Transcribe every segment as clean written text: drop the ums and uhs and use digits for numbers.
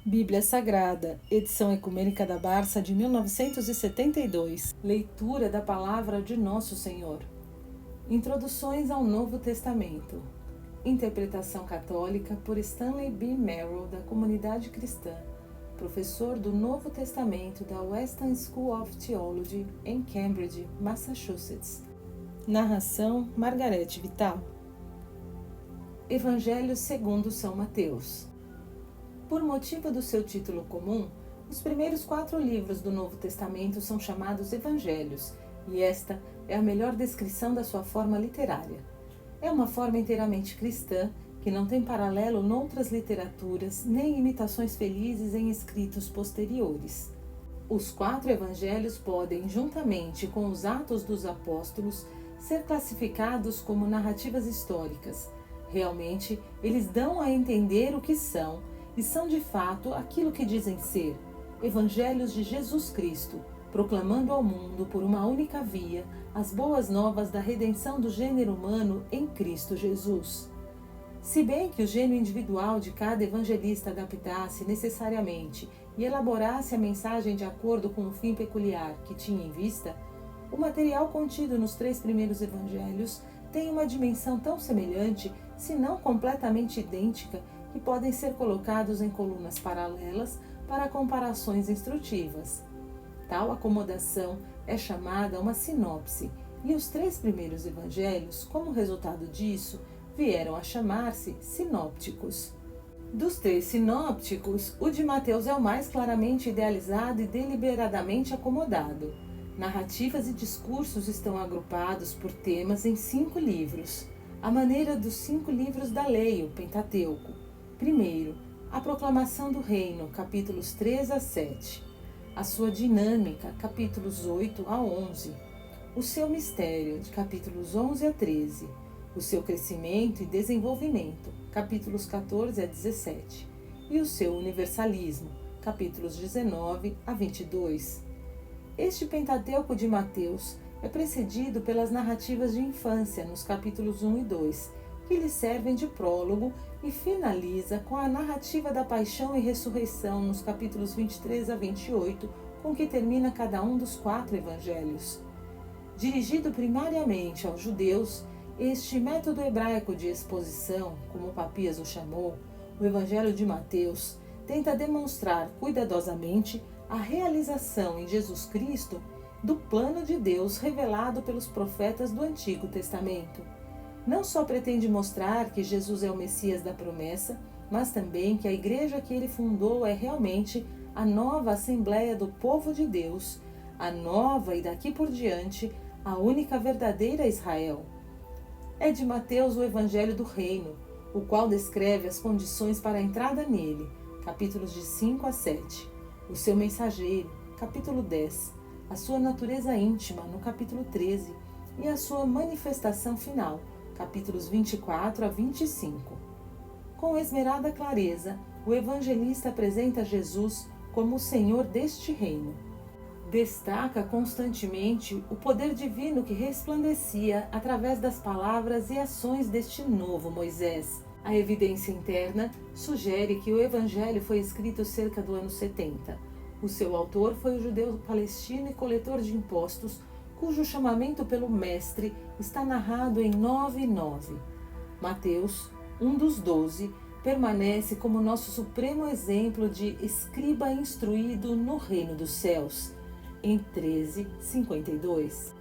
Bíblia Sagrada, edição ecumênica da Barça de 1972. Leitura da Palavra de Nosso Senhor. Introduções ao Novo Testamento. Interpretação católica por Stanley B. Merrill, da Comunidade Cristã, professor do Novo Testamento da Weston School of Theology, em Cambridge, Massachusetts. Narração Margarete Vital. Evangelho segundo São Mateus. Por motivo do seu título comum, os primeiros 4 livros do Novo Testamento são chamados Evangelhos, e esta é a melhor descrição da sua forma literária. É uma forma inteiramente cristã, que não tem paralelo noutras literaturas, nem imitações felizes em escritos posteriores. Os 4 evangelhos podem, juntamente com os Atos dos Apóstolos, ser classificados como narrativas históricas. Realmente, eles dão a entender o que são, e são de fato aquilo que dizem ser, evangelhos de Jesus Cristo, proclamando ao mundo por uma única via as boas novas da redenção do gênero humano em Cristo Jesus. Se bem que o gênio individual de cada evangelista adaptasse necessariamente e elaborasse a mensagem de acordo com o fim peculiar que tinha em vista, o material contido nos 3 primeiros evangelhos tem uma dimensão tão semelhante, se não completamente idêntica, que podem ser colocados em colunas paralelas para comparações instrutivas. Tal acomodação é chamada uma sinopse, e os 3 primeiros evangelhos, como resultado disso, vieram a chamar-se sinópticos. Dos 3 sinópticos, o de Mateus é o mais claramente idealizado e deliberadamente acomodado. Narrativas e discursos estão agrupados por temas em 5 livros, à maneira dos 5 livros da lei, o Pentateuco. Primeiro, a proclamação do reino, capítulos 3 a 7. A sua dinâmica, capítulos 8 a 11. O seu mistério, de capítulos 11 a 13. O seu crescimento e desenvolvimento, capítulos 14 a 17. E o seu universalismo, capítulos 19 a 22. Este Pentateuco de Mateus é precedido pelas narrativas de infância, nos capítulos 1 e 2, que lhe servem de prólogo, e finaliza com a narrativa da paixão e ressurreição nos capítulos 23 a 28, com que termina cada um dos 4 evangelhos. Dirigido primariamente aos judeus, este método hebraico de exposição, como Papias o chamou, o Evangelho de Mateus, tenta demonstrar cuidadosamente a realização em Jesus Cristo do plano de Deus revelado pelos profetas do Antigo Testamento. Não só pretende mostrar que Jesus é o Messias da promessa, mas também que a igreja que ele fundou é realmente a nova Assembleia do povo de Deus, a nova e daqui por diante a única verdadeira Israel. É de Mateus o Evangelho do Reino, o qual descreve as condições para a entrada nele, capítulos de 5 a 7, o seu mensageiro, capítulo 10, a sua natureza íntima, no capítulo 13, e a sua manifestação final, capítulos 24 a 25. Com esmerada clareza, o evangelista apresenta Jesus como o Senhor deste reino. Destaca constantemente o poder divino que resplandecia através das palavras e ações deste novo Moisés. A evidência interna sugere que o evangelho foi escrito cerca do ano 70. O seu autor foi o judeu palestino e coletor de impostos, cujo chamamento pelo Mestre está narrado em 9:9. Mateus, um dos 12, permanece como nosso supremo exemplo de escriba instruído no reino dos céus, em 13:52.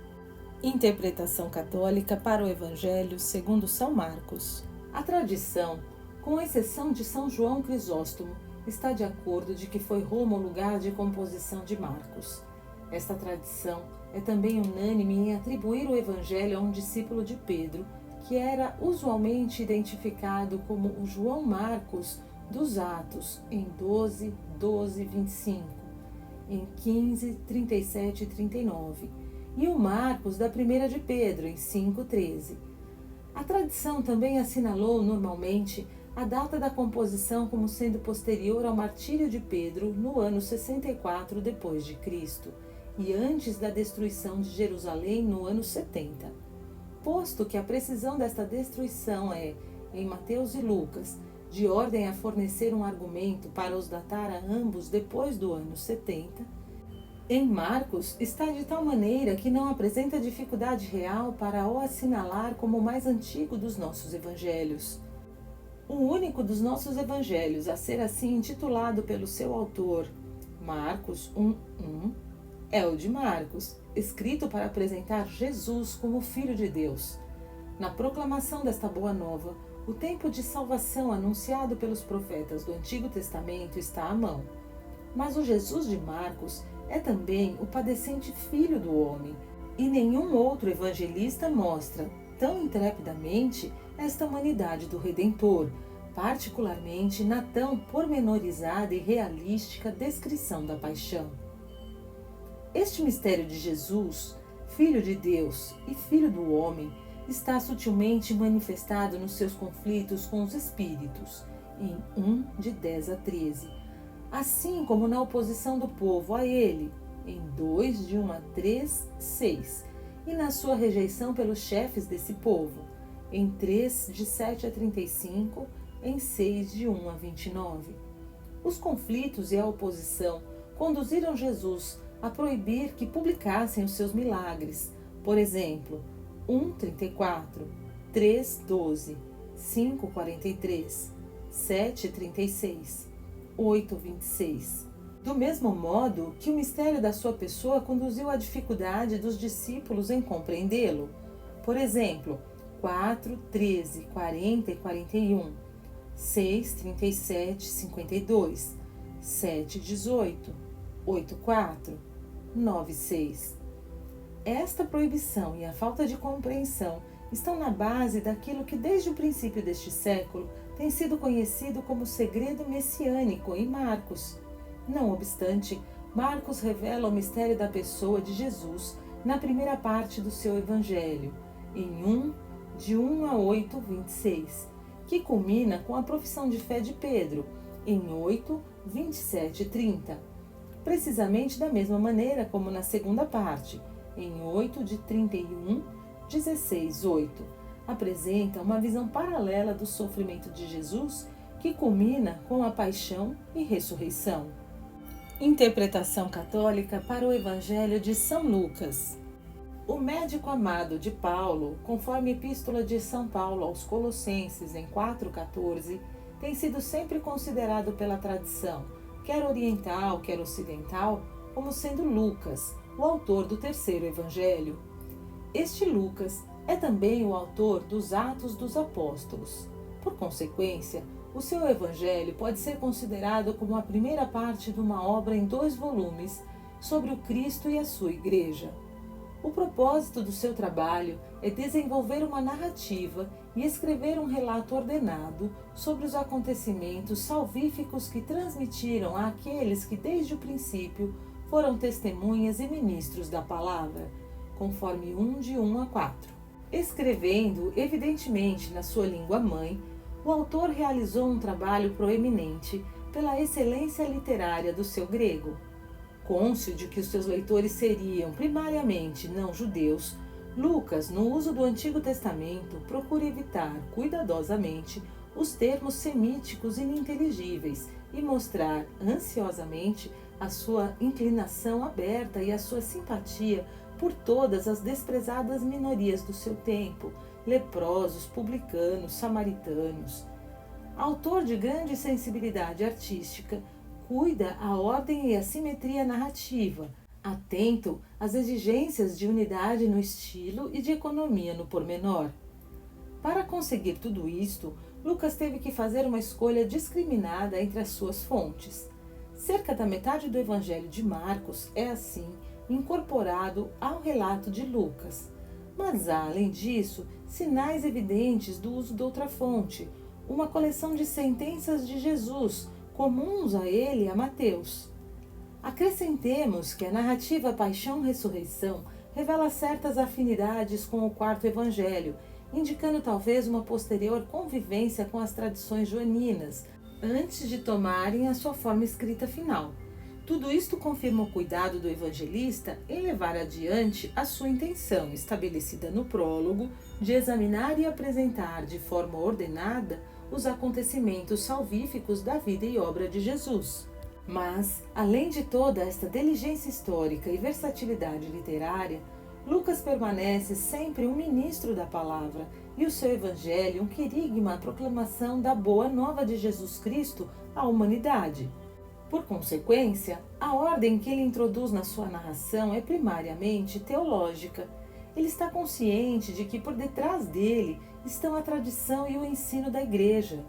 Interpretação católica para o Evangelho segundo São Marcos. A tradição, com exceção de São João Crisóstomo, está de acordo de que foi Roma o lugar de composição de Marcos. Esta tradição é também unânime em atribuir o Evangelho a um discípulo de Pedro, que era usualmente identificado como o João Marcos dos Atos, em 12, 12, 25, em 15, 37 e 39, e o Marcos da primeira de Pedro, em 5, 13. A tradição também assinalou normalmente a data da composição como sendo posterior ao martírio de Pedro no ano 64 depois de Cristo, e antes da destruição de Jerusalém no ano 70. Posto que a precisão desta destruição é, em Mateus e Lucas, de ordem a fornecer um argumento para os datar a ambos depois do ano 70, em Marcos está de tal maneira que não apresenta dificuldade real para o assinalar como o mais antigo dos nossos evangelhos. O único dos nossos evangelhos a ser assim intitulado pelo seu autor, Marcos 1:1, é o de Marcos, escrito para apresentar Jesus como Filho de Deus. Na proclamação desta boa nova, o tempo de salvação anunciado pelos profetas do Antigo Testamento está à mão. Mas o Jesus de Marcos é também o padecente Filho do homem, e nenhum outro evangelista mostra tão intrepidamente esta humanidade do Redentor, particularmente na tão pormenorizada e realística descrição da paixão. Este mistério de Jesus, Filho de Deus e Filho do homem, está sutilmente manifestado nos seus conflitos com os espíritos, em 1:10-13, assim como na oposição do povo a ele, em 2:1-3-6, e na sua rejeição pelos chefes desse povo, em 3:7-35, em 6:1-29. Os conflitos e a oposição conduziram Jesus a proibir que publicassem os seus milagres, por exemplo, 1:34, 3:12, 5:43, 7:36, 8:26. Do mesmo modo que o mistério da sua pessoa conduziu à dificuldade dos discípulos em compreendê-lo. Por exemplo, 4:13, 40 e 41, 6:37, 52, 7:18, 8:4, 9:6. Esta proibição e a falta de compreensão estão na base daquilo que desde o princípio deste século tem sido conhecido como segredo messiânico em Marcos. Não obstante, Marcos revela o mistério da pessoa de Jesus na primeira parte do seu evangelho, em 1:1-8:26, que culmina com a profissão de fé de Pedro, em 8:27-30, precisamente da mesma maneira como na segunda parte, em 8:31-16:8, apresenta uma visão paralela do sofrimento de Jesus que culmina com a paixão e ressurreição. Interpretação católica para o Evangelho de São Lucas. O médico amado de Paulo, conforme a Epístola de São Paulo aos Colossenses em 4:14, tem sido sempre considerado pela tradição, quer oriental, quer ocidental, como sendo Lucas, o autor do terceiro Evangelho. Este Lucas é também o autor dos Atos dos Apóstolos. Por consequência, o seu Evangelho pode ser considerado como a primeira parte de uma obra em 2 volumes sobre o Cristo e a sua Igreja. O propósito do seu trabalho é desenvolver uma narrativa e escrever um relato ordenado sobre os acontecimentos salvíficos que transmitiram àqueles que desde o princípio foram testemunhas e ministros da palavra, conforme 1:1-4. Escrevendo, evidentemente, na sua língua mãe, o autor realizou um trabalho proeminente pela excelência literária do seu grego. Cônscio de que os seus leitores seriam, primariamente, não-judeus, Lucas, no uso do Antigo Testamento, procura evitar, cuidadosamente, os termos semíticos ininteligíveis e mostrar, ansiosamente, a sua inclinação aberta e a sua simpatia por todas as desprezadas minorias do seu tempo, leprosos, publicanos, samaritanos. Autor de grande sensibilidade artística, cuida a ordem e a simetria narrativa, atento às exigências de unidade no estilo e de economia no pormenor. Para conseguir tudo isto, Lucas teve que fazer uma escolha discriminada entre as suas fontes. Cerca da metade do Evangelho de Marcos é, assim, incorporado ao relato de Lucas. Mas há, além disso, sinais evidentes do uso de outra fonte, uma coleção de sentenças de Jesus, comuns a ele e a Mateus. Acrescentemos que a narrativa Paixão-Ressurreição revela certas afinidades com o quarto Evangelho, indicando talvez uma posterior convivência com as tradições joaninas, antes de tomarem a sua forma escrita final. Tudo isto confirma o cuidado do evangelista em levar adiante a sua intenção, estabelecida no prólogo, de examinar e apresentar de forma ordenada os acontecimentos salvíficos da vida e obra de Jesus. Mas, além de toda esta diligência histórica e versatilidade literária, Lucas permanece sempre um ministro da palavra e o seu evangelho um querigma à proclamação da boa nova de Jesus Cristo à humanidade. Por consequência, a ordem que ele introduz na sua narração é primariamente teológica. Ele está consciente de que por detrás dele estão a tradição e o ensino da Igreja.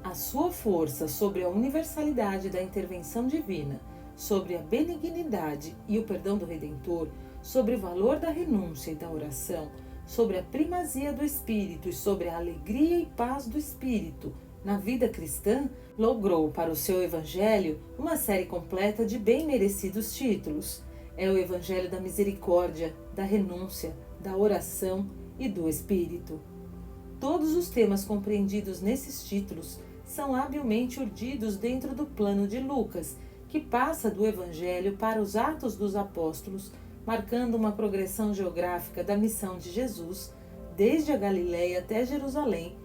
A sua força sobre a universalidade da intervenção divina, sobre a benignidade e o perdão do Redentor, sobre o valor da renúncia e da oração, sobre a primazia do Espírito e sobre a alegria e paz do Espírito na vida cristã, logrou para o seu Evangelho uma série completa de bem merecidos títulos. É o Evangelho da misericórdia, da renúncia, da oração e do Espírito. Todos os temas compreendidos nesses títulos são habilmente urdidos dentro do plano de Lucas, que passa do Evangelho para os Atos dos Apóstolos, marcando uma progressão geográfica da missão de Jesus, desde a Galiléia até Jerusalém,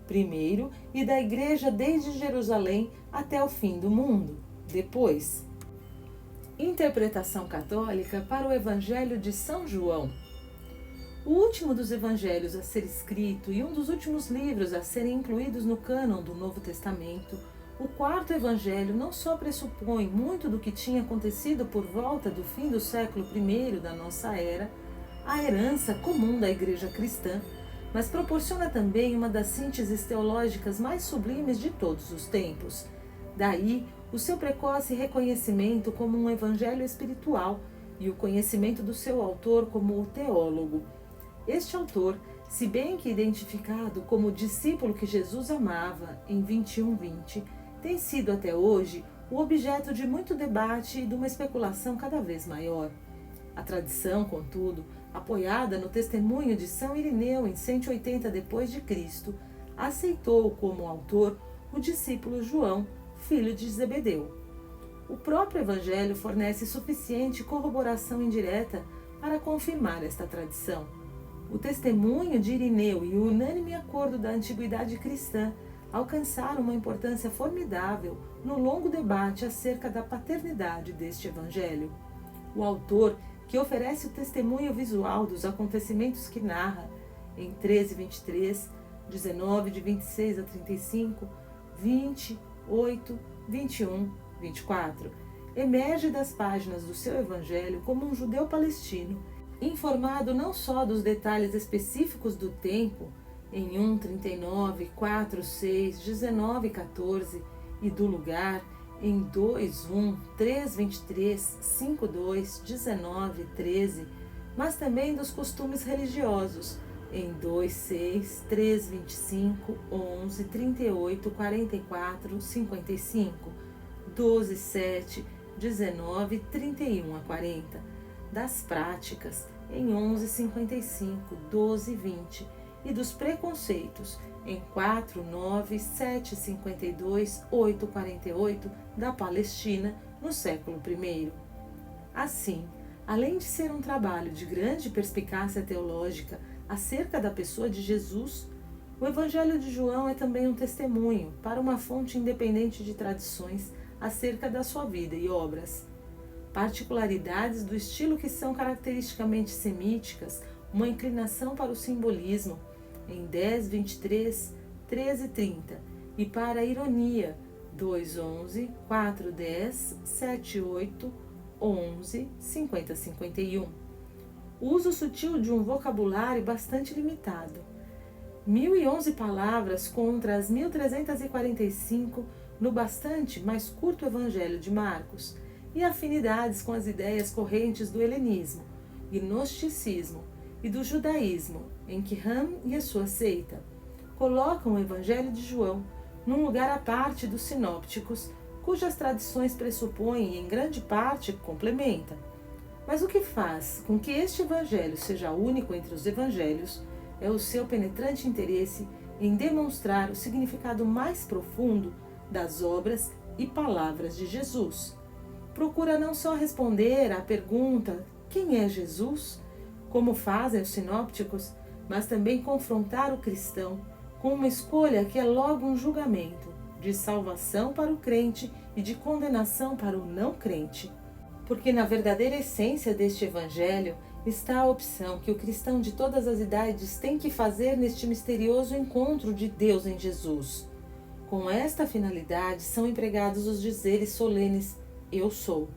primeiro, e da Igreja desde Jerusalém até o fim do mundo, depois. Interpretação católica para o Evangelho de São João. O último dos evangelhos a ser escrito e um dos últimos livros a serem incluídos no cânon do Novo Testamento, o quarto evangelho não só pressupõe muito do que tinha acontecido por volta do fim do século I da nossa era, a herança comum da Igreja cristã, mas proporciona também uma das sínteses teológicas mais sublimes de todos os tempos. Daí, o seu precoce reconhecimento como um evangelho espiritual e o conhecimento do seu autor como o teólogo. Este autor, se bem que identificado como o discípulo que Jesus amava em 21:20, tem sido até hoje o objeto de muito debate e de uma especulação cada vez maior. A tradição, contudo, apoiada no testemunho de São Irineu em 180 d.C., aceitou como autor o discípulo João, filho de Zebedeu. O próprio Evangelho fornece suficiente corroboração indireta para confirmar esta tradição. O testemunho de Irineu e o unânime acordo da antiguidade cristã alcançaram uma importância formidável no longo debate acerca da paternidade deste Evangelho. O autor, que oferece o testemunho visual dos acontecimentos que narra, em 13:23, 19 de 26 a 35, 20, 8, 21, 24, emerge das páginas do seu Evangelho como um judeu palestino, informado não só dos detalhes específicos do tempo, em 1:39, 4:6, 19:14, e do lugar, em 2:1, 3:23, 5:2, 19:13, mas também dos costumes religiosos, em 2:6, 3:25, 11, 38, 44, 55, 12:7, 19, 31 a 40, das práticas, em 11:55, 12:20, e dos preconceitos, em 4, 9, 7, 52, 8, 48, da Palestina, no século I. Assim, além de ser um trabalho de grande perspicácia teológica acerca da pessoa de Jesus, o Evangelho de João é também um testemunho para uma fonte independente de tradições acerca da sua vida e obras. Particularidades do estilo que são caracteristicamente semíticas, uma inclinação para o simbolismo, em 10:23, 13:30, e para a ironia, 2:11, 4:10, 7:8, 11, 50-51. O uso sutil de um vocabulário bastante limitado. 1.011 palavras contra as 1.345 no bastante mais curto Evangelho de Marcos, e afinidades com as ideias correntes do helenismo, gnosticismo e do judaísmo, em que Ham e a sua seita colocam o Evangelho de João num lugar à parte dos sinópticos, cujas tradições pressupõem e em grande parte complementam. Mas o que faz com que este Evangelho seja único entre os Evangelhos é o seu penetrante interesse em demonstrar o significado mais profundo das obras e palavras de Jesus. Procura não só responder à pergunta quem é Jesus, como fazem os sinópticos, mas também confrontar o cristão com uma escolha que é logo um julgamento, de salvação para o crente e de condenação para o não crente. Porque na verdadeira essência deste Evangelho está a opção que o cristão de todas as idades tem que fazer neste misterioso encontro de Deus em Jesus. Com esta finalidade são empregados os dizeres solenes Eu sou,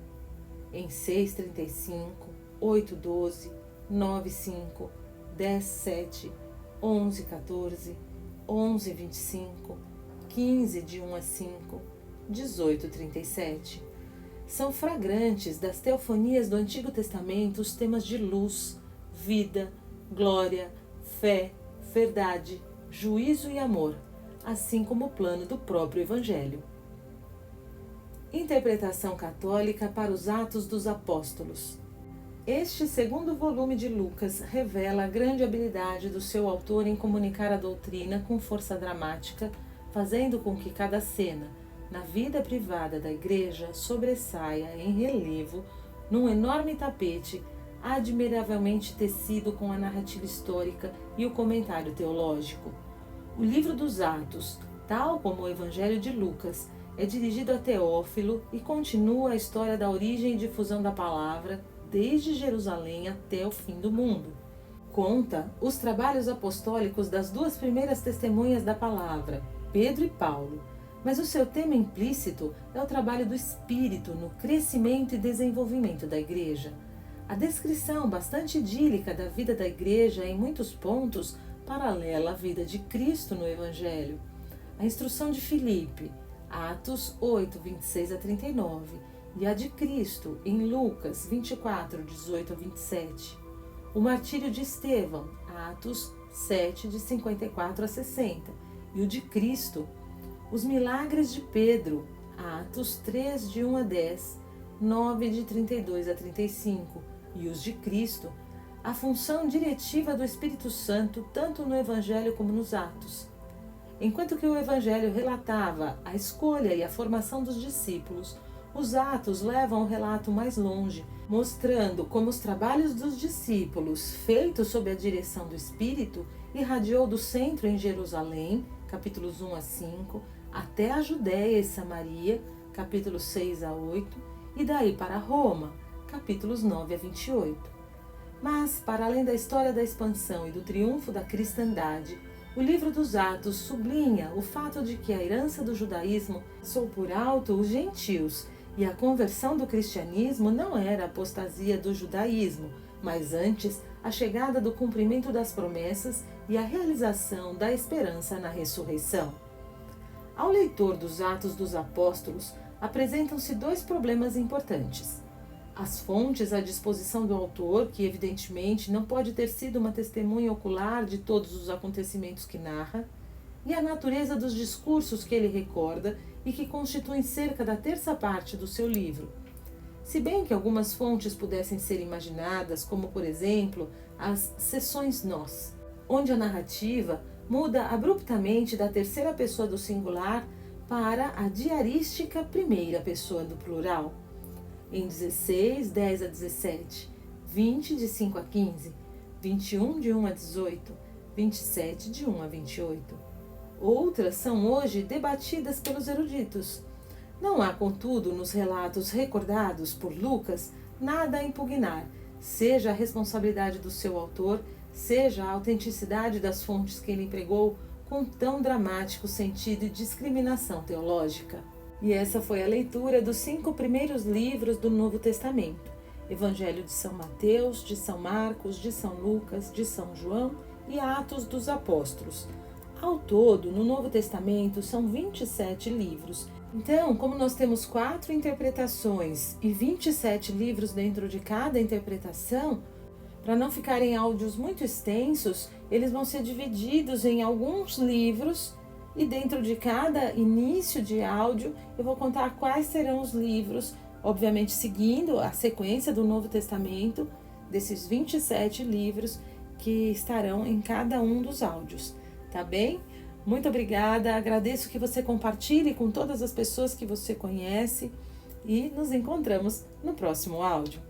em 6,35, 8,12, 9,5, 10,7, 11,14, 11,25, 15, de 1 a 5, 18,37. São flagrantes das teofanias do Antigo Testamento os temas de luz, vida, glória, fé, verdade, juízo e amor, assim como o plano do próprio Evangelho. Interpretação católica para os Atos dos Apóstolos. Este segundo volume de Lucas revela a grande habilidade do seu autor em comunicar a doutrina com força dramática, fazendo com que cada cena, na vida privada da igreja, sobressaia em relevo num enorme tapete admiravelmente tecido com a narrativa histórica e o comentário teológico. O livro dos Atos, tal como o Evangelho de Lucas, é dirigido a Teófilo e continua a história da origem e difusão da palavra desde Jerusalém até o fim do mundo. Conta os trabalhos apostólicos das duas primeiras testemunhas da palavra, Pedro e Paulo, mas o seu tema implícito é o trabalho do Espírito no crescimento e desenvolvimento da igreja. A descrição bastante idílica da vida da igreja é, em muitos pontos, paralela à vida de Cristo no Evangelho. A instrução de Filipe, Atos 8, 26 a 39, e a de Cristo, em Lucas 24, 18 a 27. O martírio de Estevão, Atos 7, de 54 a 60, e o de Cristo. Os milagres de Pedro, Atos 3, de 1 a 10, 9, de 32 a 35, e os de Cristo. A função diretiva do Espírito Santo, tanto no Evangelho como nos Atos. Enquanto que o Evangelho relatava a escolha e a formação dos discípulos, os Atos levam o relato mais longe, mostrando como os trabalhos dos discípulos, feitos sob a direção do Espírito, irradiou do centro em Jerusalém, capítulos 1 a 5, até a Judéia e Samaria, capítulos 6 a 8, e daí para Roma, capítulos 9 a 28. Mas, para além da história da expansão e do triunfo da cristandade, o livro dos Atos sublinha o fato de que a herança do judaísmo passou por alto os gentios e a conversão do cristianismo não era a apostasia do judaísmo, mas antes a chegada do cumprimento das promessas e a realização da esperança na ressurreição. Ao leitor dos Atos dos Apóstolos, apresentam-se dois problemas importantes. As fontes à disposição do autor, que evidentemente não pode ter sido uma testemunha ocular de todos os acontecimentos que narra, e a natureza dos discursos que ele recorda e que constituem cerca da terça parte do seu livro. Se bem que algumas fontes pudessem ser imaginadas, como por exemplo as Sessões Nós, onde a narrativa muda abruptamente da terceira pessoa do singular para a diarística primeira pessoa do plural. Em 16, 10 a 17, 20, de 5 a 15, 21, de 1 a 18, 27, de 1 a 28. Outras são hoje debatidas pelos eruditos. Não há, contudo, nos relatos recordados por Lucas, nada a impugnar, seja a responsabilidade do seu autor, seja a autenticidade das fontes que ele empregou com tão dramático sentido e discriminação teológica. E essa foi a leitura dos 5 primeiros livros do Novo Testamento: Evangelho de São Mateus, de São Marcos, de São Lucas, de São João e Atos dos Apóstolos. Ao todo, no Novo Testamento, são 27 livros. Então, como nós temos 4 interpretações e 27 livros dentro de cada interpretação, para não ficarem áudios muito extensos, eles vão ser divididos em alguns livros e dentro de cada início de áudio eu vou contar quais serão os livros, obviamente seguindo a sequência do Novo Testamento, desses 27 livros que estarão em cada um dos áudios. Tá bem? Muito obrigada, agradeço que você compartilhe com todas as pessoas que você conhece e nos encontramos no próximo áudio.